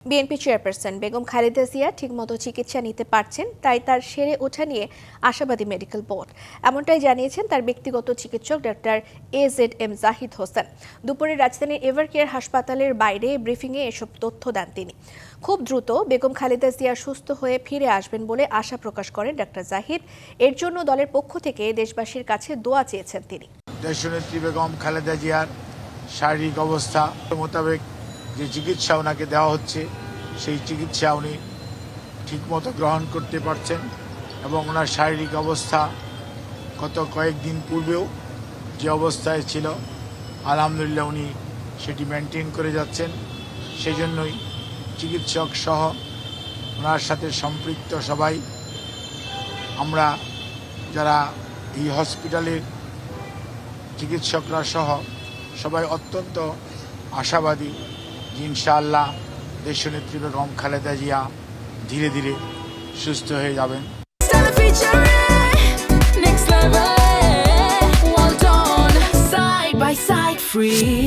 BNP chairperson Begum Khaleda Zia ঠিকমতো চিকিৎসা নিতে পারছেন, তাই তার সেরে ওঠা নিয়ে আশাবাদী মেডিকেল বোর্ড। এমনটাই জানিয়েছেন তার ব্যক্তিগত চিকিৎসক ডাক্তার AZM জাহিদ হোসেন। দুপুরে রাজধানীর এভারকেয়ার হাসপাতালের বাইরে ব্রিফিংয়ে এসব তথ্য দেন তিনি। খুব দ্রুত বেগম খালেদা জিয়া সুস্থ হয়ে ফিরে আসবেন বলে আশা প্রকাশ করেন ডাক্তার জাহিদ। এর জন্য দলের পক্ষ থেকে দেশবাসীর কাছে দোয়া চেয়েছেন তিনি। দেশনেত্রী বেগম খালেদা জিয়ার শারীরিক অবস্থা মোতাবেক যে চিকিৎসা ওনাকে দেওয়া হচ্ছে, সেই চিকিৎসা উনি ঠিকমতো গ্রহণ করতে পারছেন এবং ওনার শারীরিক অবস্থা গত কয়েকদিন পূর্বেও যে অবস্থায় ছিল, আলহামদুলিল্লাহ উনি সেটি মেনটেন করে যাচ্ছেন। সেজন্যই চিকিৎসক সহ ওনার সাথে সম্পৃক্ত সবাই, আমরা যারা এই হসপিটালের চিকিৎসকরা সহ সবাই অত্যন্ত আশাবাদী যে ইনশাআল্লাহ দেশনেত্রী বেগম খালেদা জিয়া ধীরে ধীরে সুস্থ হয়ে যাবেন। Side by side, free.